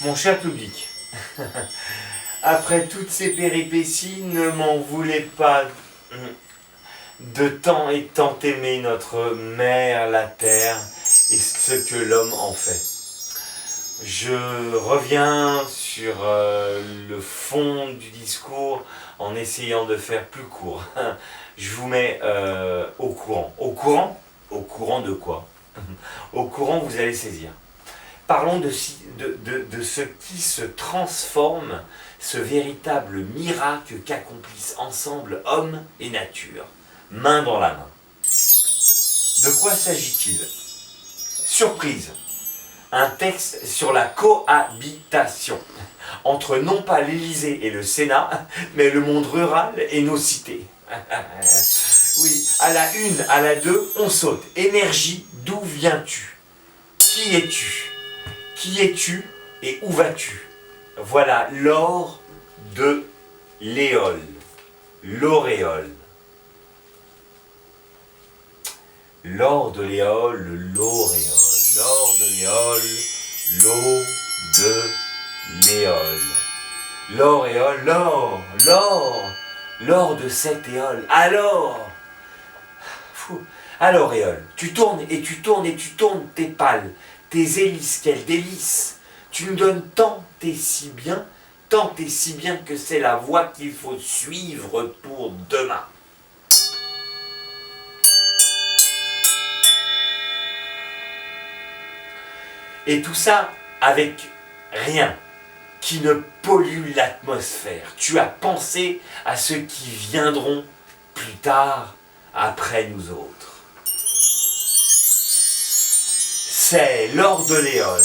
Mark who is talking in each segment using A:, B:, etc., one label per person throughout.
A: Mon cher public, après toutes ces péripéties, ne m'en voulez pas de tant et tant aimer notre mère, la terre, et ce que l'homme en fait. Je reviens sur le fond du discours en essayant de faire plus court. Je vous mets au courant. Au courant? Au courant de quoi? Au courant, vous allez saisir. Parlons de ce qui se transforme, ce véritable miracle qu'accomplissent ensemble homme et nature, main dans la main. De quoi s'agit-il? Surprise! Un texte sur la cohabitation entre non pas l'Élysée et le Sénat, mais le monde rural et nos cités. Oui, à la une, à la deux, on saute. Énergie, d'où viens-tu? Qui es-tu? Qui es-tu et où vas-tu? Voilà l'or de l'éole, l'auréole. L'or de l'éole, l'auréole. L'or de l'éole, l'eau de l'éole. L'auréole, l'or de cette éole. Alors éole, tu tournes et tu tournes et tu tournes tes pales, tes hélices, quel délice. Tu nous donnes tant et si bien que c'est la voie qu'il faut suivre pour demain. Et tout ça avec rien qui ne pollue l'atmosphère. Tu as pensé à ceux qui viendront plus tard après nous autres. C'est l'or de l'éole,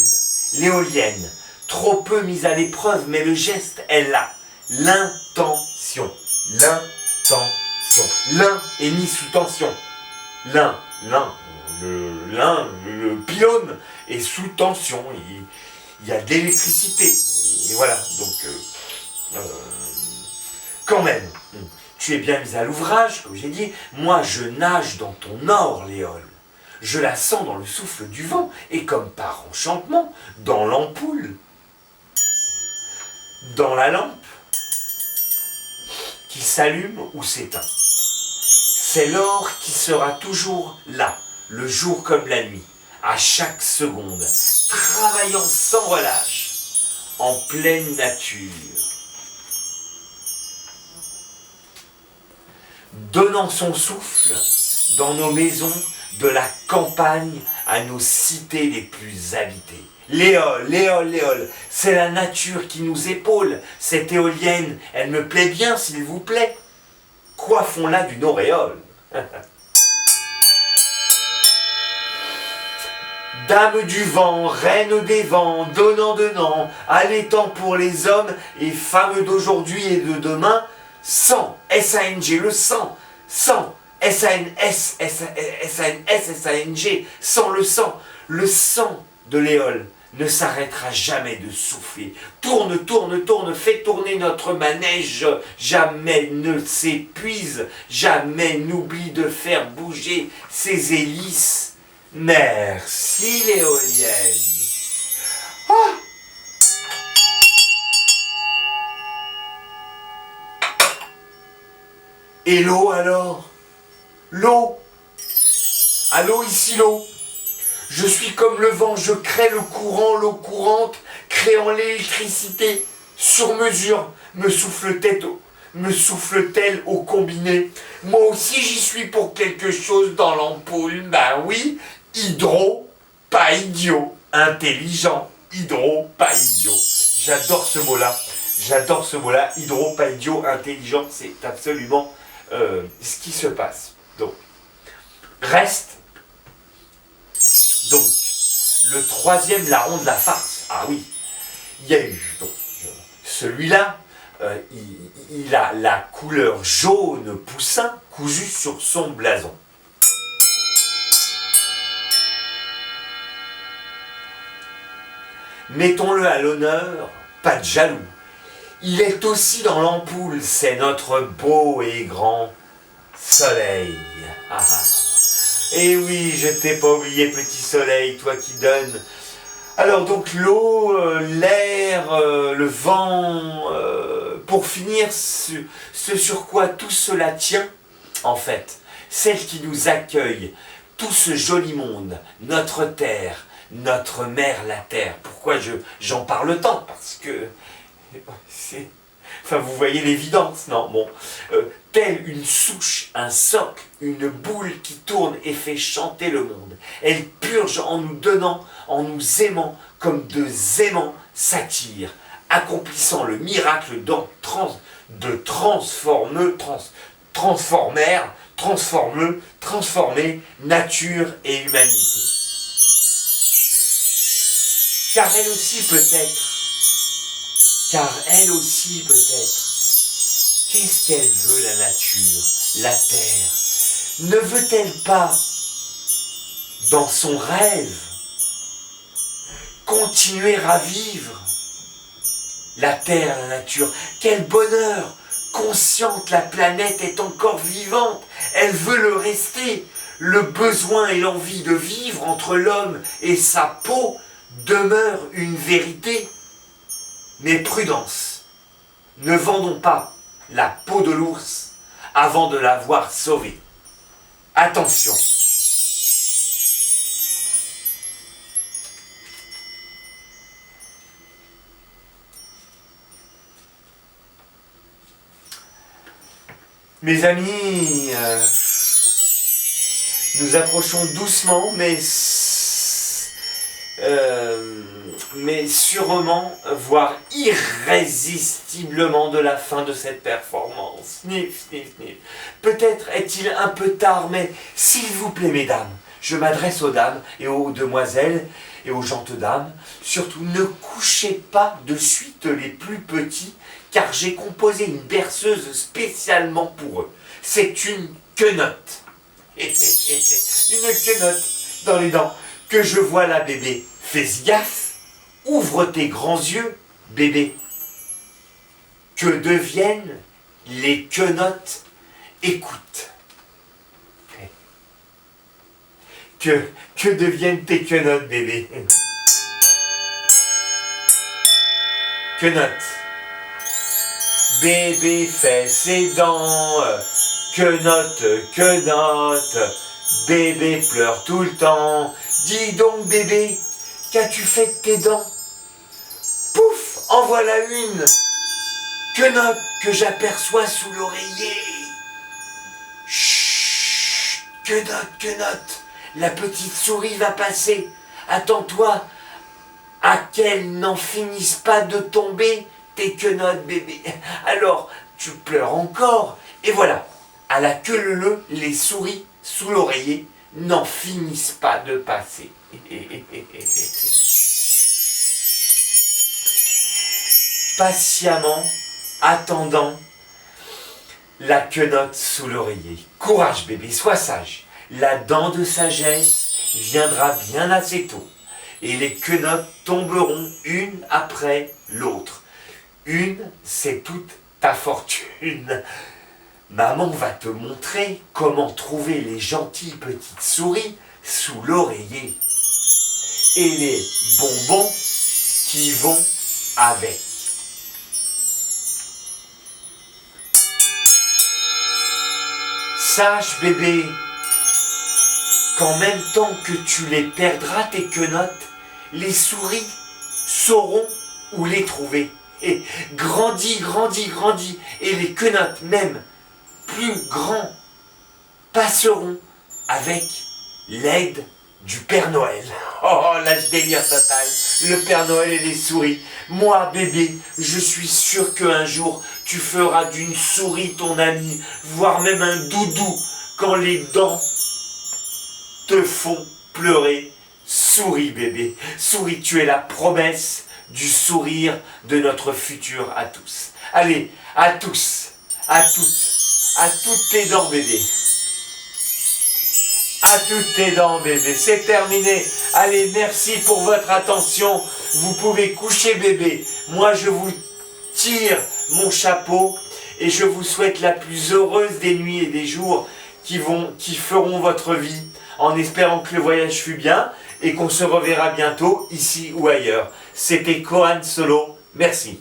A: l'éolienne, trop peu mise à l'épreuve, mais le geste est là. L'intention. L'intention. L'un est mis sous tension. Le pylône est sous tension. Il y a de l'électricité. Et voilà, donc, quand même, tu es bien mis à l'ouvrage, comme j'ai dit. Moi, je nage dans ton or, l'éole. Je la sens dans le souffle du vent, et comme par enchantement, dans l'ampoule, dans la lampe, qui s'allume ou s'éteint. C'est l'or qui sera toujours là, le jour comme la nuit, à chaque seconde, travaillant sans relâche, en pleine nature, donnant son souffle dans nos maisons, de la campagne à nos cités les plus habitées. L'éole, l'éole, l'éole, c'est la nature qui nous épaule. Cette éolienne, elle me plaît bien, s'il vous plaît. Coiffons-la d'une auréole. Dame du vent, reine des vents, donnant, allaitant pour les hommes et femmes d'aujourd'hui et de demain, sang, S-A-N-G, le sang, S-A-N-S, S-A-N-S, S-A-N-G, sans le sang de l'éole ne s'arrêtera jamais de souffler. Tourne, fait tourner notre manège, jamais ne s'épuise, jamais n'oublie de faire bouger ses hélices. Merci l'éolienne. Ah! Et l'eau alors? L'eau. Allô, ici l'eau. Je suis comme le vent, je crée le courant, l'eau courante, créant l'électricité sur mesure, me souffle-t-elle au combiné. Moi aussi j'y suis pour quelque chose dans l'ampoule, ben oui, hydro, pas idiot, intelligent, hydro, pas idiot. J'adore ce mot-là, hydro, pas idiot, intelligent, c'est absolument ce qui se passe. Donc, reste donc le troisième larron de la farce. Ah oui, il y a eu donc celui-là, il a la couleur jaune poussin cousu sur son blason. Mettons-le à l'honneur, pas de jaloux. Il est aussi dans l'ampoule, c'est notre beau et grand soleil. Et oui, je t'ai pas oublié, petit soleil, toi qui donnes Alors donc l'eau, l'air, le vent, pour finir, ce sur quoi tout cela tient, en fait, celle qui nous accueille, tout ce joli monde, notre terre, notre mère la terre. Pourquoi j'en parle tant? Parce que c'est... Enfin, vous voyez l'évidence, non? Bon, telle une souche, un socle, une boule qui tourne et fait chanter le monde. Elle purge en nous donnant, en nous aimant, comme deux aimants s'attirent, accomplissant le miracle de transformer nature et humanité. Car elle aussi peut-être, qu'est-ce qu'elle veut la nature, la terre? Ne veut-elle pas, dans son rêve, continuer à vivre? La terre, la nature, quel bonheur! Consciente, la planète est encore vivante, elle veut le rester. Le besoin et l'envie de vivre entre l'homme et sa peau demeure une vérité. Mais prudence, ne vendons pas la peau de l'ours avant de l'avoir sauvé. Attention. Mes amis, nous approchons doucement, mais sûrement, voire irrésistiblement de la fin de cette performance. Sniff, sniff, sniff. Peut-être est-il un peu tard, mais s'il vous plaît, mesdames, je m'adresse aux dames et aux demoiselles et aux gentes dames, surtout ne couchez pas de suite les plus petits, car j'ai composé une berceuse spécialement pour eux. C'est une quenotte. Une quenotte dans les dents. Que je vois là, bébé. Fais gaffe. Ouvre tes grands yeux, bébé. Que deviennent les quenottes? Écoute. Que deviennent tes quenottes, bébé? Quenottes. Bébé fait ses dents, quenotte, bébé pleure tout le temps. Dis donc bébé, qu'as-tu fait de tes dents? Pouf, en voilà une, quenotte que j'aperçois sous l'oreiller. Chut, quenotte, la petite souris va passer. Attends-toi à qu'elle n'en finisse pas de tomber. Tes quenottes, bébé. Alors, tu pleures encore. Et voilà, à la queue leu, les souris sous l'oreiller n'en finissent pas de passer. Patiemment, attendant la quenotte sous l'oreiller. Courage, bébé, sois sage. La dent de sagesse viendra bien assez tôt. Et les quenottes tomberont une après l'autre. Une, c'est toute ta fortune. Maman va te montrer comment trouver les gentilles petites souris sous l'oreiller. Et les bonbons qui vont avec. Sache, bébé, qu'en même temps que tu les perdras, tes quenottes, les souris sauront où les trouver. Et grandis, et les quenottes même plus grands passeront avec l'aide du Père Noël. Oh, l'âge délire total, le Père Noël et les souris. Moi, bébé, je suis sûr qu'un jour, tu feras d'une souris ton ami, voire même un doudou, quand les dents te font pleurer. Souris, bébé, souris, tu es la promesse du sourire de notre futur à tous. Allez, à tous, à toutes tes dents, bébé. À toutes tes dents, bébé. C'est terminé. Allez, merci pour votre attention. Vous pouvez coucher, bébé. Moi, je vous tire mon chapeau et je vous souhaite la plus heureuse des nuits et des jours qui feront votre vie, en espérant que le voyage fut bien et qu'on se reverra bientôt, ici ou ailleurs. C'était Kohan Solo, merci.